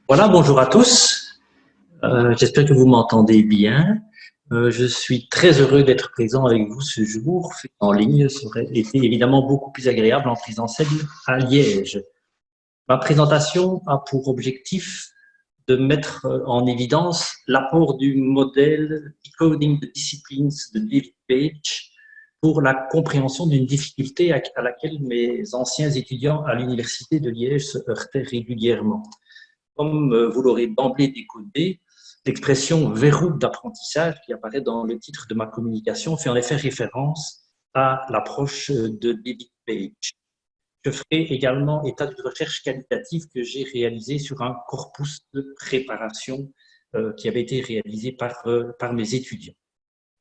Voilà, bonjour à tous. J'espère que vous m'entendez bien. Je suis très heureux d'être présent avec vous ce jour. En ligne, ça aurait été évidemment beaucoup plus agréable en présentiel à Liège. Ma présentation a pour objectif de mettre en évidence l'apport du modèle Decoding the Disciplines de David Page pour la compréhension d'une difficulté à laquelle mes anciens étudiants à l'Université de Liège se heurtaient régulièrement. Comme vous l'aurez d'emblée décodé, l'expression verrou d'apprentissage qui apparaît dans le titre de ma communication fait en effet référence à l'approche de David Page. Je ferai également état d'une recherche qualitative que j'ai réalisée sur un corpus de préparation qui avait été réalisé par mes étudiants.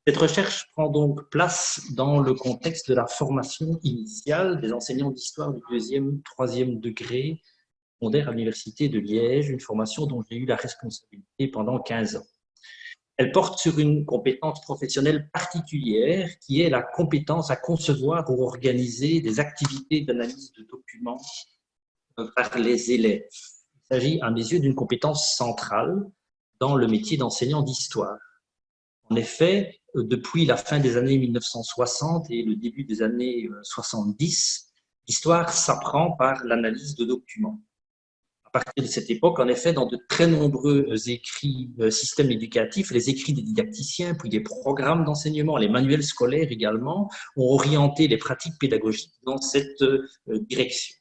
Cette recherche prend donc place dans le contexte de la formation initiale des enseignants d'histoire du deuxième, troisième degré secondaire à l'Université de Liège, une formation dont j'ai eu la responsabilité pendant 15 ans. Elle porte sur une compétence professionnelle particulière qui est la compétence à concevoir ou organiser des activités d'analyse de documents par les élèves. Il s'agit, à mes yeux, d'une compétence centrale dans le métier d'enseignant d'histoire. En effet, depuis la fin des années 1960 et le début des années 70, l'histoire s'apprend par l'analyse de documents. À partir de cette époque, en effet, dans de très nombreux écrits systèmes éducatifs, les écrits des didacticiens, puis des programmes d'enseignement, les manuels scolaires également, ont orienté les pratiques pédagogiques dans cette direction.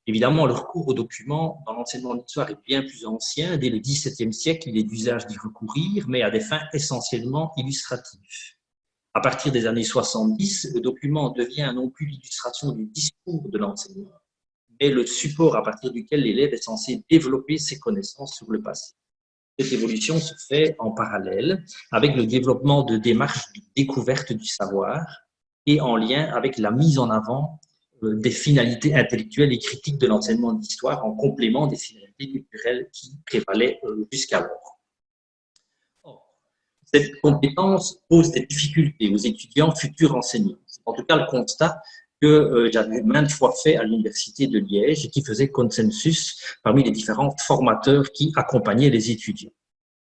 Évidemment, le recours aux documents dans l'enseignement de l'histoire est bien plus ancien. Dès le XVIIe siècle, il est d'usage d'y recourir, mais à des fins essentiellement illustratives. À partir des années 70, le document devient non plus l'illustration du discours de l'enseignement, mais le support à partir duquel l'élève est censé développer ses connaissances sur le passé. Cette évolution se fait en parallèle avec le développement de démarches de découverte du savoir et en lien avec la mise en avant des finalités intellectuelles et critiques de l'enseignement de l'histoire en complément des finalités culturelles qui prévalaient jusqu'alors. Cette compétence pose des difficultés aux étudiants futurs enseignants. C'est en tout cas le constat que j'avais maintes fois fait à l'Université de Liège et qui faisait consensus parmi les différents formateurs qui accompagnaient les étudiants.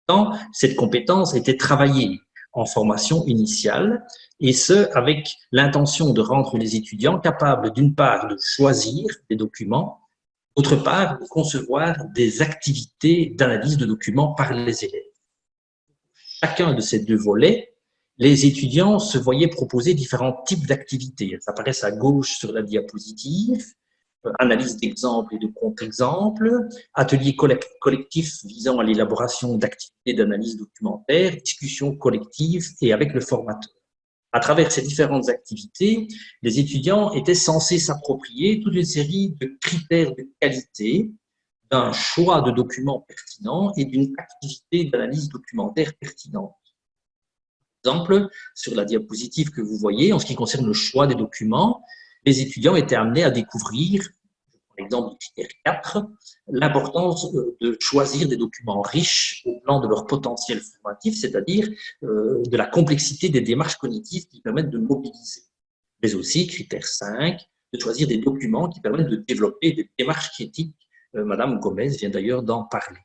Tant cette compétence était travaillée en formation initiale, et ce, avec l'intention de rendre les étudiants capables, d'une part, de choisir des documents, d'autre part, de concevoir des activités d'analyse de documents par les élèves. Chacun de ces deux volets, les étudiants se voyaient proposer différents types d'activités. Elles apparaissent à gauche sur la diapositive. Analyse d'exemples et de contre-exemples, ateliers collectifs visant à l'élaboration d'activités d'analyse documentaire, discussions collectives et avec le formateur. À travers ces différentes activités, les étudiants étaient censés s'approprier toute une série de critères de qualité, d'un choix de documents pertinents et d'une activité d'analyse documentaire pertinente. Par exemple, sur la diapositive que vous voyez, en ce qui concerne le choix des documents, les étudiants étaient amenés à découvrir, par exemple du critère 4, l'importance de choisir des documents riches au plan de leur potentiel formatif, c'est-à-dire de la complexité des démarches cognitives qui permettent de mobiliser. Mais aussi, critère 5, de choisir des documents qui permettent de développer des démarches critiques. Madame Gomez vient d'ailleurs d'en parler.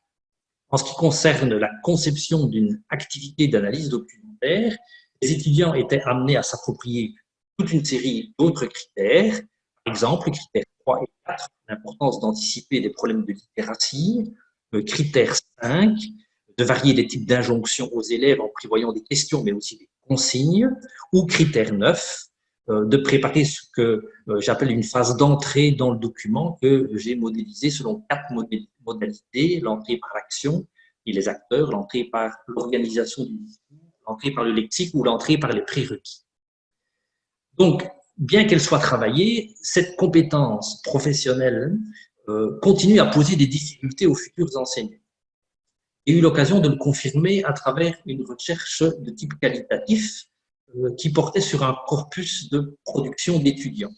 En ce qui concerne la conception d'une activité d'analyse documentaire, les étudiants étaient amenés à s'approprier toute une série d'autres critères. Par exemple, critères 3 et 4, l'importance d'anticiper des problèmes de littératie. Critère 5, de varier les types d'injonctions aux élèves en prévoyant des questions, mais aussi des consignes. Ou critère 9, de préparer ce que j'appelle une phase d'entrée dans le document que j'ai modélisé selon 4 modalités: l'entrée par l'action et les acteurs, l'entrée par l'organisation du discours, l'entrée par le lexique ou l'entrée par les prérequis. Donc, bien qu'elle soit travaillée, cette compétence professionnelle continue à poser des difficultés aux futurs enseignants. J'ai eu l'occasion de le confirmer à travers une recherche de type qualitatif qui portait sur un corpus de production d'étudiants.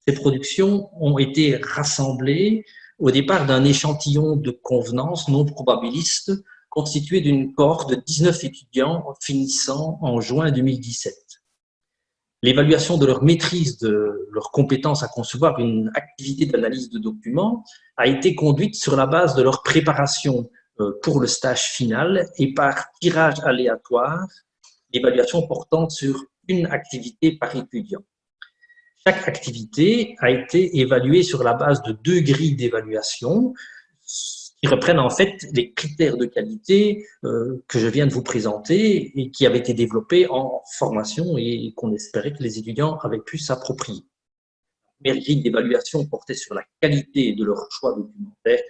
Ces productions ont été rassemblées au départ d'un échantillon de convenance non probabiliste constitué d'une cohorte de 19 étudiants finissant en juin 2017. L'évaluation de leur maîtrise, de leur compétence à concevoir une activité d'analyse de documents a été conduite sur la base de leur préparation pour le stage final et par tirage aléatoire, l'évaluation portant sur une activité par étudiant. Chaque activité a été évaluée sur la base de 2 grilles d'évaluation qui reprennent en fait les critères de qualité que je viens de vous présenter et qui avaient été développés en formation et qu'on espérait que les étudiants avaient pu s'approprier. La première grille d'évaluation portait sur la qualité de leur choix documentaire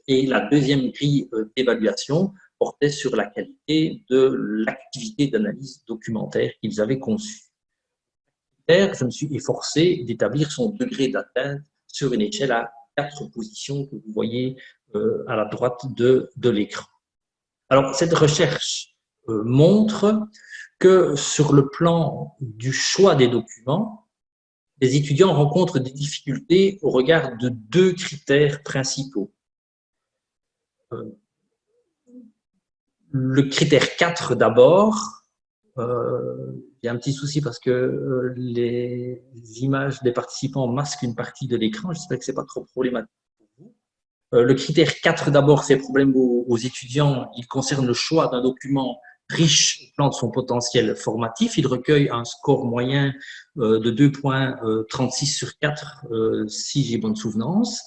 et la deuxième grille d'évaluation portait sur la qualité de l'activité d'analyse documentaire qu'ils avaient conçue. Je me suis efforcé d'établir son degré d'atteinte sur une échelle à 4 positions que vous voyez à la droite de l'écran. Alors, cette recherche montre que sur le plan du choix des documents, les étudiants rencontrent des difficultés au regard de 2 critères principaux. Le critère 4 d'abord, il y a un petit souci parce que les images des participants masquent une partie de l'écran. J'espère que ce n'est pas trop problématique pour vous. Le critère 4 d'abord fait problème aux étudiants. Il concerne le choix d'un document riche au plan de son potentiel formatif. Il recueille un score moyen de 2,36 sur 4 si j'ai bonne souvenance.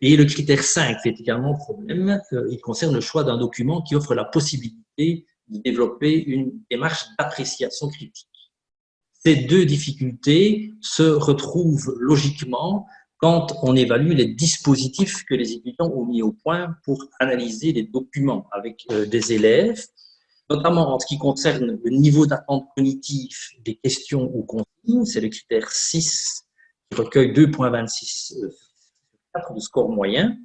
Et le critère 5 fait également problème. Il concerne le choix d'un document qui offre la possibilité de développer une démarche d'appréciation critique. Ces 2 difficultés se retrouvent logiquement quand on évalue les dispositifs que les étudiants ont mis au point pour analyser les documents avec des élèves, notamment en ce qui concerne le niveau d'attente cognitive des questions ou consignes, c'est le critère 6 qui recueille 2,26 de score moyen,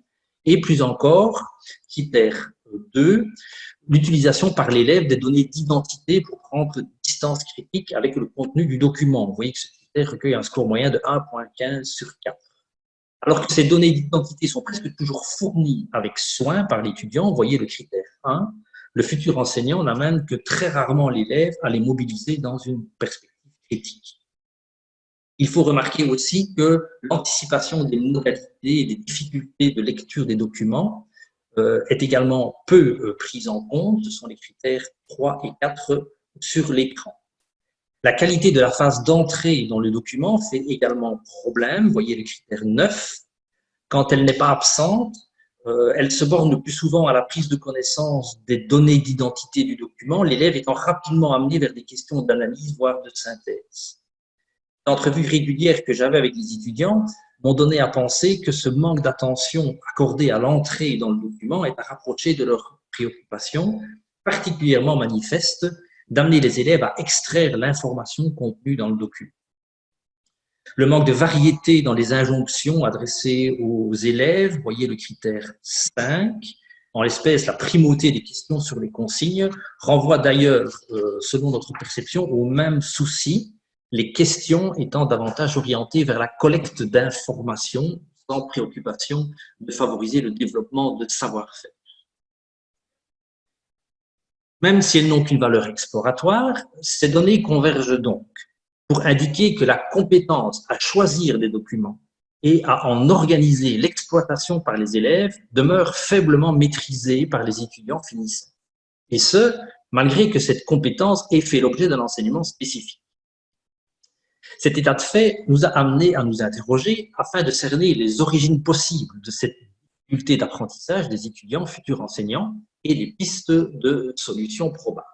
et plus encore, critère 2, l'utilisation par l'élève des données d'identité pour prendre distance critique avec le contenu du document. Vous voyez que ce critère recueille un score moyen de 1,15 sur 4. Alors que ces données d'identité sont presque toujours fournies avec soin par l'étudiant, vous voyez le critère 1, le futur enseignant n'amène que très rarement l'élève à les mobiliser dans une perspective critique. Il faut remarquer aussi que l'anticipation des modalités et des difficultés de lecture des documents est également peu prise en compte. Ce sont les critères 3 et 4 sur l'écran. La qualité de la phase d'entrée dans le document fait également problème. Vous voyez le critère 9. Quand elle n'est pas absente, elle se borne le plus souvent à la prise de connaissance des données d'identité du document, l'élève étant rapidement amené vers des questions d'analyse, voire de synthèse. L'entrevue régulière que j'avais avec les étudiants m'ont donné à penser que ce manque d'attention accordé à l'entrée dans le document est à rapprocher de leur préoccupation particulièrement manifeste d'amener les élèves à extraire l'information contenue dans le document. Le manque de variété dans les injonctions adressées aux élèves, voyez le critère 5, en l'espèce la primauté des questions sur les consignes, renvoie d'ailleurs, selon notre perception, au même souci, les questions étant davantage orientées vers la collecte d'informations sans préoccupation de favoriser le développement de savoir-faire. Même si elles n'ont qu'une valeur exploratoire, ces données convergent donc pour indiquer que la compétence à choisir des documents et à en organiser l'exploitation par les élèves demeure faiblement maîtrisée par les étudiants finissants. Et ce, malgré que cette compétence ait fait l'objet d'un enseignement spécifique. Cet état de fait nous a amené à nous interroger afin de cerner les origines possibles de cette difficulté d'apprentissage des étudiants futurs enseignants et les pistes de solutions probables.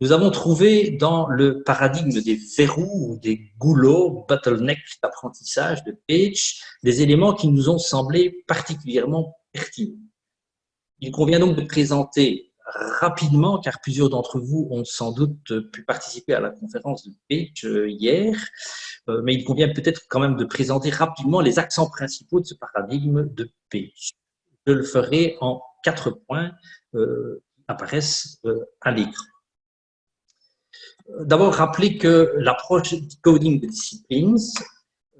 Nous avons trouvé dans le paradigme des verrous ou des goulots, bottlenecks d'apprentissage de Page, des éléments qui nous ont semblé particulièrement pertinents. Il convient donc de présenter rapidement, car plusieurs d'entre vous ont sans doute pu participer à la conférence de Page hier, mais il convient peut-être quand même de présenter rapidement les accents principaux de ce paradigme de Page. Je le ferai en 4 points qui apparaissent à l'écran. D'abord, rappeler que l'approche Decoding the Disciplines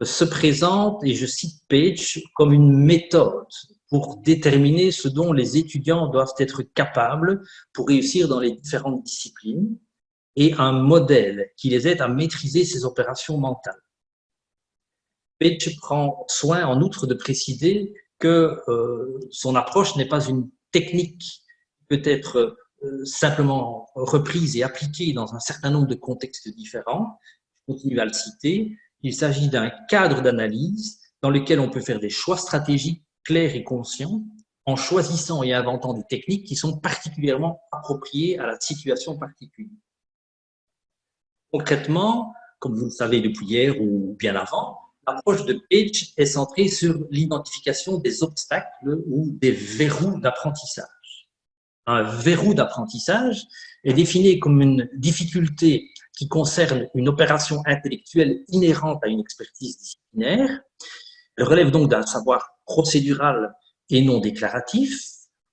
se présente, et je cite Page, comme une méthode pour déterminer ce dont les étudiants doivent être capables pour réussir dans les différentes disciplines. et un modèle qui les aide à maîtriser ces opérations mentales. Page prend soin en outre de préciser que son approche n'est pas une technique qui peut être simplement reprise et appliquée dans un certain nombre de contextes différents. Je continue à le citer. Il s'agit d'un cadre d'analyse dans lequel on peut faire des choix stratégiques clairs et conscients en choisissant et inventant des techniques qui sont particulièrement appropriées à la situation particulière. Concrètement, comme vous le savez depuis hier ou bien avant, l'approche de Page est centrée sur l'identification des obstacles ou des verrous d'apprentissage. Un verrou d'apprentissage est défini comme une difficulté qui concerne une opération intellectuelle inhérente à une expertise disciplinaire. Elle relève donc d'un savoir procédural et non déclaratif.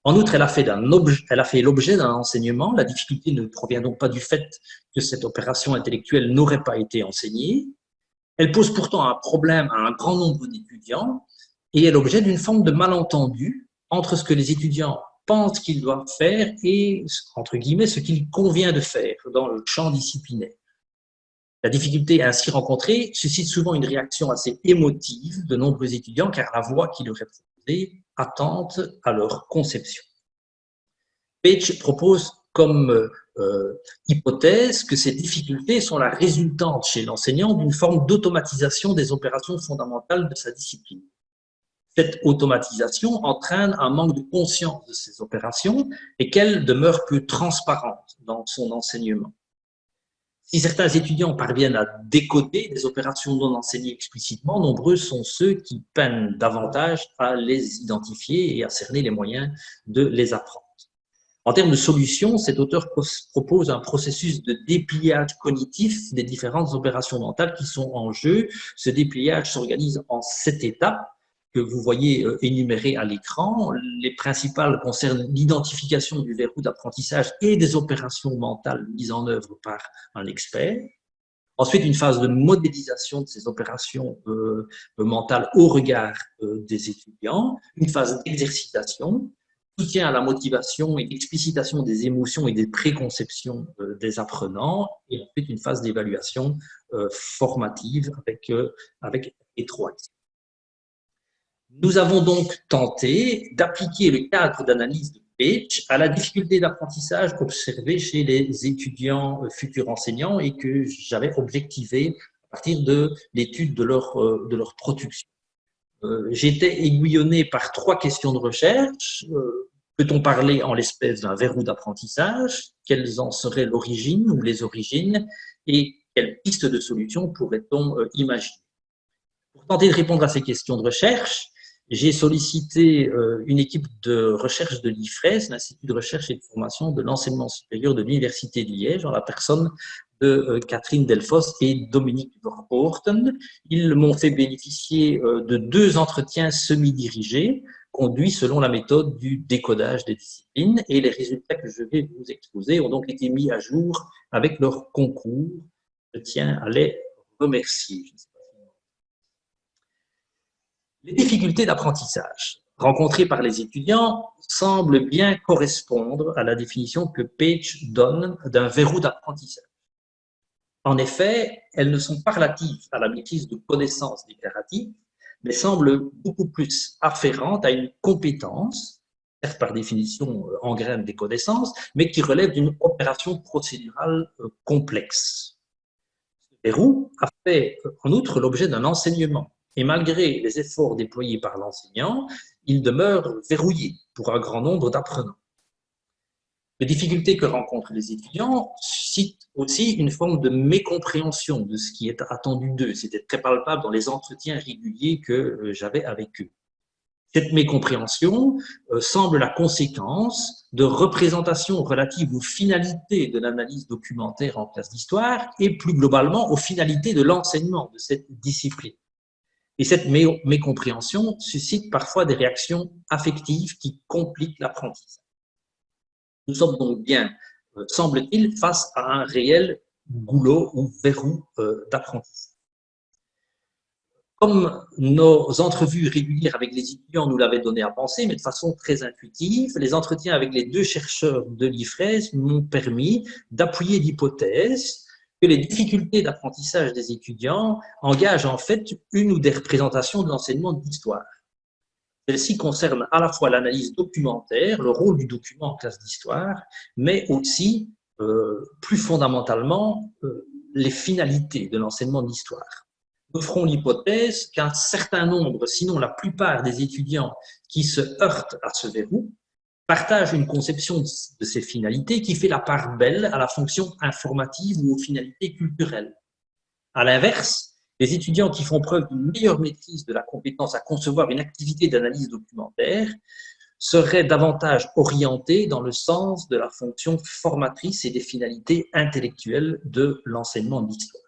En outre, elle a fait l'objet d'un enseignement. La difficulté ne provient donc pas du fait que cette opération intellectuelle n'aurait pas été enseignée. Elle pose pourtant un problème à un grand nombre d'étudiants et est l'objet d'une forme de malentendu entre ce que les étudiants pensent qu'ils doivent faire et, entre guillemets, ce qu'il convient de faire dans le champ disciplinaire. La difficulté ainsi rencontrée suscite souvent une réaction assez émotive de nombreux étudiants car la voie qui leur est proposée attente à leur conception. Page propose comme hypothèse que ces difficultés sont la résultante chez l'enseignant d'une forme d'automatisation des opérations fondamentales de sa discipline. Cette automatisation entraîne un manque de conscience de ces opérations et qu'elles demeurent peu transparentes dans son enseignement. Si certains étudiants parviennent à décoder des opérations non enseignées explicitement, nombreux sont ceux qui peinent davantage à les identifier et à cerner les moyens de les apprendre. En termes de solutions, cet auteur propose un processus de dépliage cognitif des différentes opérations mentales qui sont en jeu. Ce dépliage s'organise en 7 étapes que vous voyez énumérées à l'écran. Les principales concernent l'identification du verrou d'apprentissage et des opérations mentales mises en œuvre par un expert. Ensuite, une phase de modélisation de ces opérations mentales au regard des étudiants. Une phase d'exercitation, soutien à la motivation et l'explicitation des émotions et des préconceptions des apprenants. Et ensuite, une phase d'évaluation formative avec rétroaction. Nous avons donc tenté d'appliquer le cadre d'analyse de Page à la difficulté d'apprentissage observée chez les étudiants futurs enseignants et que j'avais objectivé à partir de l'étude de leur production. J'étais aiguillonné par 3 questions de recherche. Peut-on parler en l'espèce d'un verrou d'apprentissage? Quelles en seraient l'origine ou les origines? Et quelles pistes de solutions pourrait-on imaginer? Pour tenter de répondre à ces questions de recherche, j'ai sollicité une équipe de recherche de l'IFRES, l'Institut de recherche et de formation de l'enseignement supérieur de l'Université de Liège, en la personne de Catherine Delfosse et Dominique Verpoorten. Ils m'ont fait bénéficier de 2 entretiens semi-dirigés, conduits selon la méthode du décodage des disciplines, et les résultats que je vais vous exposer ont donc été mis à jour avec leur concours. Je tiens à les remercier. Les difficultés d'apprentissage rencontrées par les étudiants semblent bien correspondre à la définition que Page donne d'un verrou d'apprentissage. En effet, elles ne sont pas relatives à la maîtrise de connaissances déclaratives, mais semblent beaucoup plus afférentes à une compétence, certes par définition engraine des connaissances, mais qui relève d'une opération procédurale complexe. Ce verrou a fait en outre l'objet d'un enseignement. Et malgré les efforts déployés par l'enseignant, il demeure verrouillé pour un grand nombre d'apprenants. Les difficultés que rencontrent les étudiants suscitent aussi une forme de mécompréhension de ce qui est attendu d'eux. C'était très palpable dans les entretiens réguliers que j'avais avec eux. Cette mécompréhension semble la conséquence de représentations relatives aux finalités de l'analyse documentaire en classe d'histoire et plus globalement aux finalités de l'enseignement de cette discipline. Et cette mécompréhension suscite parfois des réactions affectives qui compliquent l'apprentissage. Nous sommes donc bien, semble-t-il, face à un réel goulot ou verrou d'apprentissage. Comme nos entrevues régulières avec les étudiants nous l'avaient donné à penser, mais de façon très intuitive, les entretiens avec les 2 chercheurs de l'IFRES m'ont permis d'appuyer l'hypothèse que les difficultés d'apprentissage des étudiants engagent en fait une ou des représentations de l'enseignement de l'histoire. Celle-ci concerne à la fois l'analyse documentaire, le rôle du document en classe d'histoire, mais aussi, plus fondamentalement, les finalités de l'enseignement de l'histoire. Nous ferons l'hypothèse qu'un certain nombre, sinon la plupart des étudiants qui se heurtent à ce verrou, partagent une conception de ces finalités qui fait la part belle à la fonction informative ou aux finalités culturelles. À l'inverse, les étudiants qui font preuve d'une meilleure maîtrise de la compétence à concevoir une activité d'analyse documentaire seraient davantage orientés dans le sens de la fonction formatrice et des finalités intellectuelles de l'enseignement de l'histoire.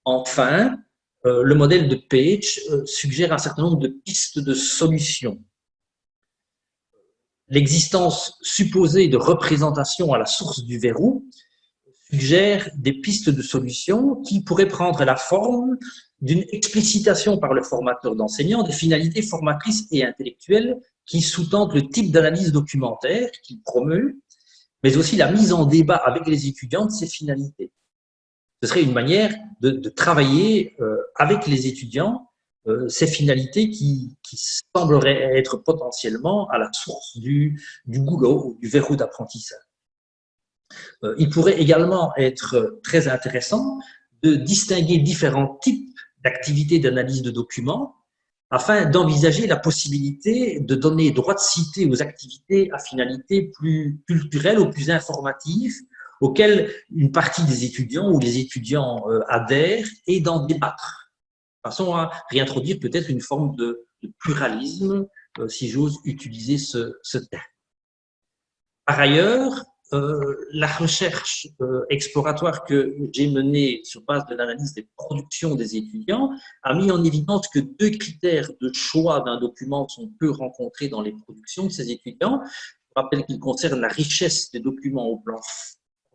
Enfin, le modèle de Page suggère un certain nombre de pistes de solutions. L'existence supposée de représentation à la source du verrou suggère des pistes de solutions qui pourraient prendre la forme d'une explicitation par le formateur d'enseignants des finalités formatrices et intellectuelles qui sous-tendent le type d'analyse documentaire qu'il promeut, mais aussi la mise en débat avec les étudiants de ces finalités. Ce serait une manière de travailler avec les étudiants ces finalités qui sembleraient être potentiellement à la source du goulot, du verrou d'apprentissage. Il pourrait également être très intéressant de distinguer différents types d'activités d'analyse de documents afin d'envisager la possibilité de donner droit de cité aux activités à finalité plus culturelle ou plus informative auxquelles une partie des étudiants ou les étudiants adhèrent et d'en débattre, de façon à réintroduire peut-être une forme de pluralisme, si j'ose utiliser ce terme. Par ailleurs, la recherche exploratoire que j'ai menée sur base de l'analyse des productions des étudiants a mis en évidence que 2 critères de choix d'un document sont peu rencontrés dans les productions de ces étudiants. Je rappelle qu'ils concernent la richesse des documents au plan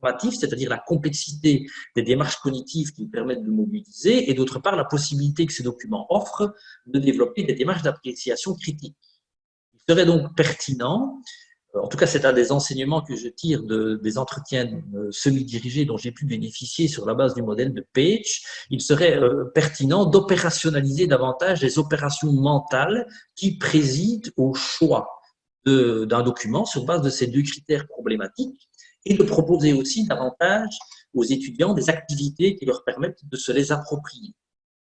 formatif, c'est-à-dire la complexité des démarches cognitives qu'ils permettent de mobiliser, et d'autre part la possibilité que ces documents offrent de développer des démarches d'appréciation critique. Il serait donc pertinent, en tout cas, c'est un des enseignements que je tire des entretiens semi-dirigés dont j'ai pu bénéficier sur la base du modèle de Page. Il serait pertinent d'opérationnaliser davantage les opérations mentales qui président au choix d'un document sur base de ces 2 critères problématiques et de proposer aussi davantage aux étudiants des activités qui leur permettent de se les approprier.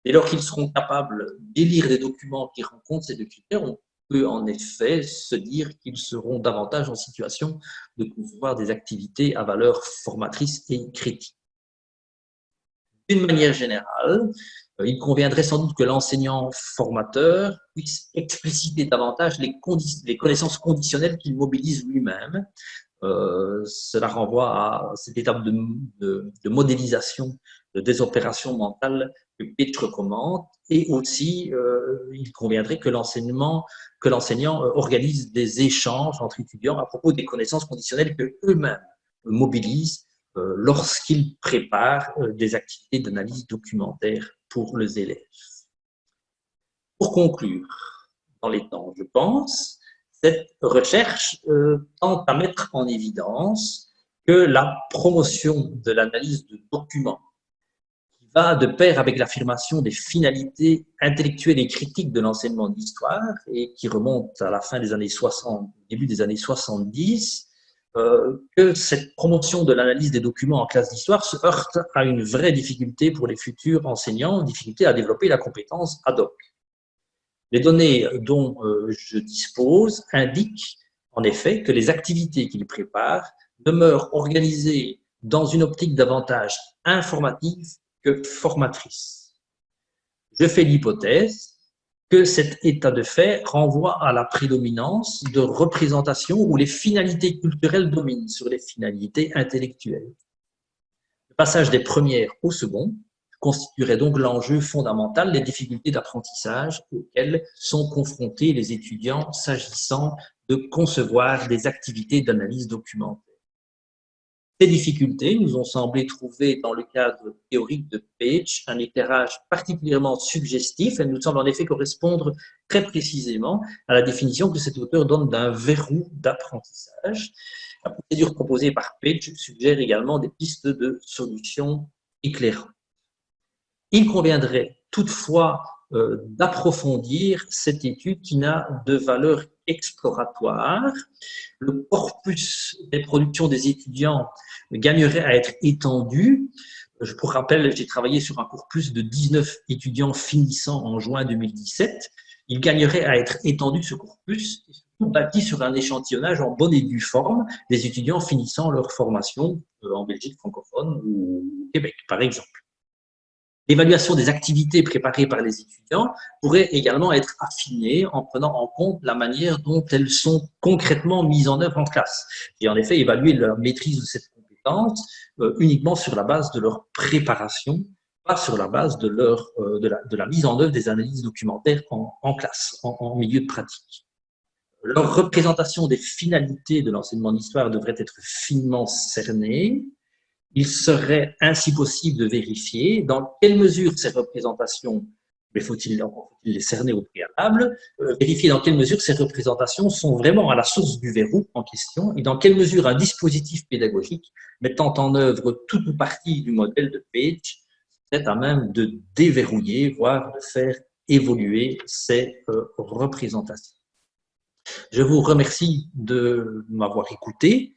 Dès lors qu'ils seront capables d'élire des documents qui rencontrent ces 2 critères, on peut en effet se dire qu'ils seront davantage en situation de concevoir des activités à valeur formatrice et critique. D'une manière générale, il conviendrait sans doute que l'enseignant formateur puisse expliciter davantage les connaissances conditionnelles qu'il mobilise lui-même. Cela renvoie à cette étape de modélisation des opérations mentales que Page recommande, et aussi il conviendrait que l'enseignant organise des échanges entre étudiants à propos des connaissances conditionnelles qu'eux-mêmes mobilisent lorsqu'ils préparent des activités d'analyse documentaire pour les élèves. Pour conclure, dans les temps, je pense, cette recherche tente à mettre en évidence que la promotion de l'analyse de documents, qui va de pair avec l'affirmation des finalités intellectuelles et critiques de l'enseignement d'histoire, et qui remonte à la fin des années 60, début des années 70, que cette promotion de l'analyse des documents en classe d'histoire se heurte à une vraie difficulté pour les futurs enseignants, difficulté à développer la compétence ad hoc. Les données dont je dispose indiquent en effet que les activités qu'ils préparent demeurent organisées dans une optique davantage informative que formatrice. Je fais l'hypothèse que cet état de fait renvoie à la prédominance de représentations où les finalités culturelles dominent sur les finalités intellectuelles. Le passage des premières au second constituerait donc l'enjeu fondamental des difficultés d'apprentissage auxquelles sont confrontés les étudiants s'agissant de concevoir des activités d'analyse documentaire. Ces difficultés nous ont semblé trouver dans le cadre théorique de Page un éclairage particulièrement suggestif. Elles nous semblent en effet correspondre très précisément à la définition que cet auteur donne d'un verrou d'apprentissage. La procédure proposée par Page suggère également des pistes de solutions éclairantes. Il conviendrait toutefois d'approfondir cette étude qui n'a de valeur exploratoire. Le corpus des productions des étudiants gagnerait à être étendu. Pour rappel, j'ai travaillé sur un corpus de 19 étudiants finissant en juin 2017. Il gagnerait à être étendu, ce corpus, bâti sur un échantillonnage en bonne et due forme des étudiants finissant leur formation en Belgique francophone ou au Québec, par exemple. L'évaluation des activités préparées par les étudiants pourrait également être affinée en prenant en compte la manière dont elles sont concrètement mises en œuvre en classe. Et en effet, évaluer leur maîtrise de cette compétence uniquement sur la base de leur préparation, pas sur la base de la mise en œuvre des analyses documentaires en classe, en milieu de pratique. Leur représentation des finalités de l'enseignement d'histoire devrait être finement cernée. Il serait ainsi possible de vérifier dans quelle mesure ces représentations, mais faut-il les cerner au préalable, vérifier dans quelle mesure ces représentations sont vraiment à la source du verrou en question et dans quelle mesure un dispositif pédagogique mettant en œuvre toute ou partie du modèle de Page serait à même de déverrouiller, voire de faire évoluer ces représentations. Je vous remercie de m'avoir écouté.